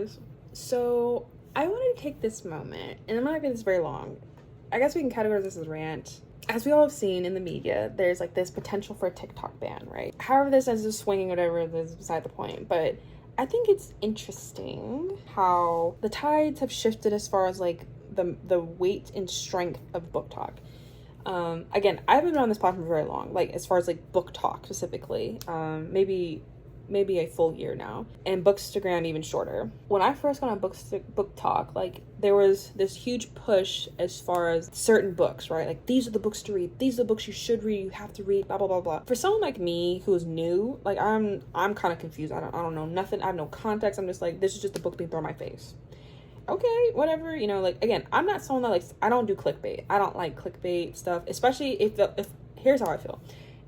guys. So I wanted to take this moment, and I'm not gonna make this very long. I guess we can categorize this as rant. As we all have seen in the media, there's like this potential for a TikTok ban, right? However this ends up swinging, whatever, is beside the point. But I think it's interesting how the tides have shifted as far as like the weight and strength of book talk. Again, I haven't been on this platform for very long, like as far as like book talk specifically, maybe a full year now, and Bookstagram even shorter. When I first got on book talk, like there was this huge push as far as certain books, right? Like these are the books to read, these are the books you should read, you have to read, blah blah blah blah. For someone like me who's new, like I'm kind of confused. I don't know nothing. I have no context. I'm just like, this is just a book being thrown in my face. Okay, whatever, you know, like, again, I'm not someone that likes, I don't do clickbait. I don't like clickbait stuff, especially if here's how I feel.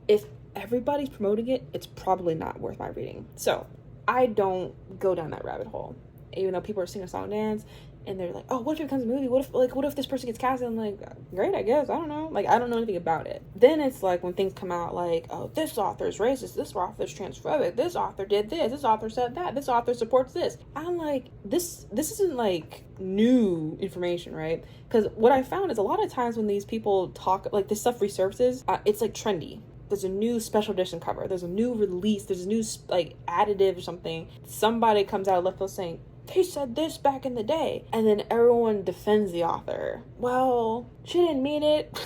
If everybody's promoting it, it's probably not worth my reading. So I don't go down that rabbit hole, even though people are singing a song and dance and they're like, oh, what if it becomes a movie? What if this person gets casted? I'm like, great, I guess. I don't know. Like, I don't know anything about it. Then it's like when things come out like, oh, this author's racist, this author's transphobic, this author did this author said that, this author supports this. I'm like, this isn't like new information, right? Because what I found is a lot of times when these people talk, like this stuff resurfaces, it's like trendy. There's a new special edition cover, there's a new release, there's a new like additive or something. Somebody comes out of left field saying, they said this back in the day, and then everyone defends the author. Well, she didn't mean it.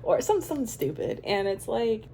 Or something stupid, and it's like,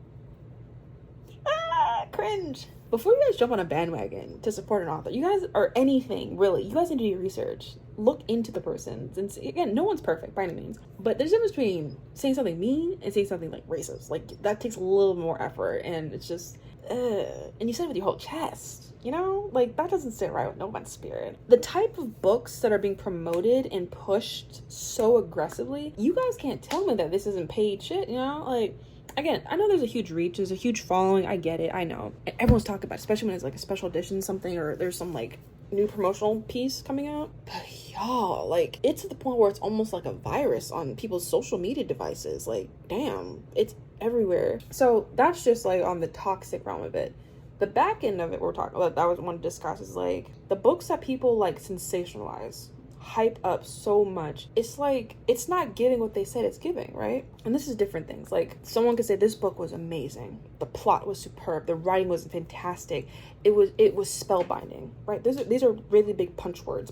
cringe. Before you guys jump on a bandwagon to support an author, you guys, or anything really, you guys need to do your research. Look into the person. And see, again, no one's perfect by any means, but there's a difference between saying something mean and saying something like racist. Like that takes a little more effort, and it's just, and you said it with your whole chest. You know, like that doesn't sit right with no one's spirit. The type of books that are being promoted and pushed so aggressively, you guys can't tell me that this isn't paid shit, you know? Like, again, I know there's a huge reach, there's a huge following, I get it, I know. And everyone's talking about it, especially when it's like a special edition something, or there's some like new promotional piece coming out. But y'all, like, it's at the point where it's almost like a virus on people's social media devices. Like, damn, it's everywhere. So that's just like on the toxic realm of it. The back end of it we're talking about, that I was want to discuss, is like the books that people like sensationalize, hype up so much. It's like, it's not giving what they said it's giving, right? And this is different things. Like someone could say this book was amazing, the plot was superb, the writing was fantastic, it was spellbinding, right? These are really big punch words,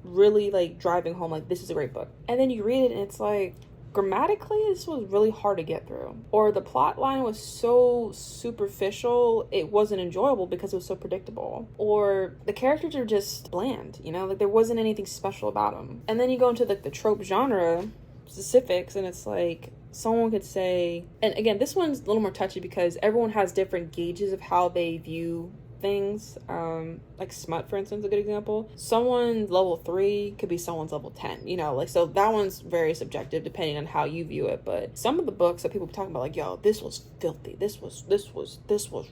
really like driving home like this is a great book. And then you read it and it's like, grammatically, this was really hard to get through, or the plot line was so superficial it wasn't enjoyable because it was so predictable, or the characters are just bland, you know, like there wasn't anything special about them. And then you go into like the trope genre specifics, and it's like someone could say, and again, this one's a little more touchy because everyone has different gauges of how they view things. Like smut, for instance, a good example. Someone's level 3 could be someone's level 10, you know, like, so that one's very subjective depending on how you view it. But some of the books that people be talking about, like, yo, this was filthy, this was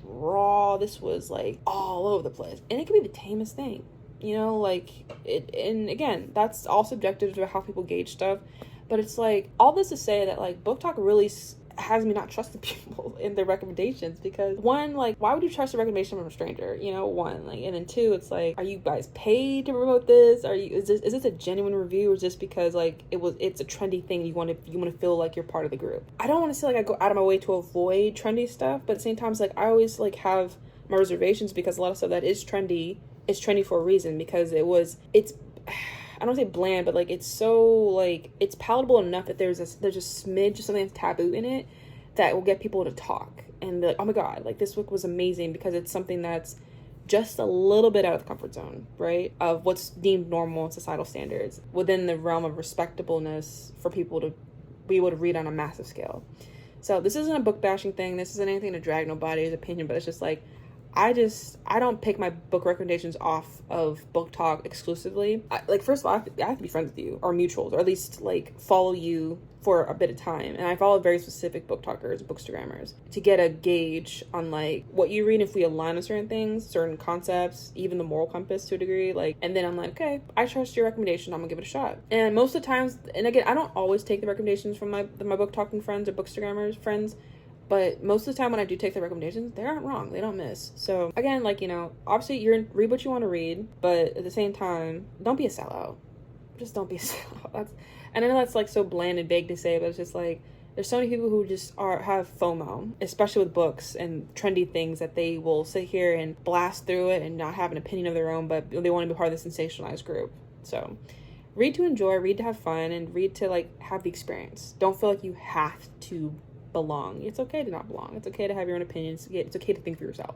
raw, this was like all over the place, and it could be the tamest thing, you know, like it. And again, that's all subjective to how people gauge stuff. But it's like, all this to say that like book talk really has me not trusting people in their recommendations, because one, like, why would you trust a recommendation from a stranger, you know? One, like, and then two, it's like, are you guys paid to promote this? Is this a genuine review, or just because like it's a trendy thing and you want to feel like you're part of the group? I don't want to say like I go out of my way to avoid trendy stuff, but at the same time, it's like I always like have my reservations, because a lot of stuff that is trendy for a reason, because it's I don't say bland, but like it's so like it's palatable enough that there's a smidge of something that's taboo in it that will get people to talk and be like, oh my god, like this book was amazing, because it's something that's just a little bit out of the comfort zone, right, of what's deemed normal in societal standards, within the realm of respectableness for people to be able to read on a massive scale. So this isn't a book bashing thing, this isn't anything to drag nobody's opinion, but it's just like, I don't pick my book recommendations off of Book Talk exclusively. Like, first of all, I have to be friends with you, or mutuals, or at least like follow you for a bit of time. And I follow very specific book talkers, bookstagrammers, to get a gauge on like what you read, if we align on certain things, certain concepts, even the moral compass to a degree. Like, and then I'm like, okay, I trust your recommendation, I'm gonna give it a shot. And most of the times, and again, I don't always take the recommendations from my book talking friends or bookstagrammers friends. But most of the time when I do take the recommendations, they aren't wrong. They don't miss. So again, like, you know, obviously read what you want to read, but at the same time, don't be a sellout. Just don't be a sellout. And I know that's like so bland and vague to say, but it's just like, there's so many people who just have FOMO, especially with books and trendy things, that they will sit here and blast through it and not have an opinion of their own, but they want to be part of the sensationalized group. So read to enjoy, read to have fun, and read to like have the experience. Don't feel like you have to belong. It's okay to not belong. It's okay to have your own opinions. It's okay to think for yourself.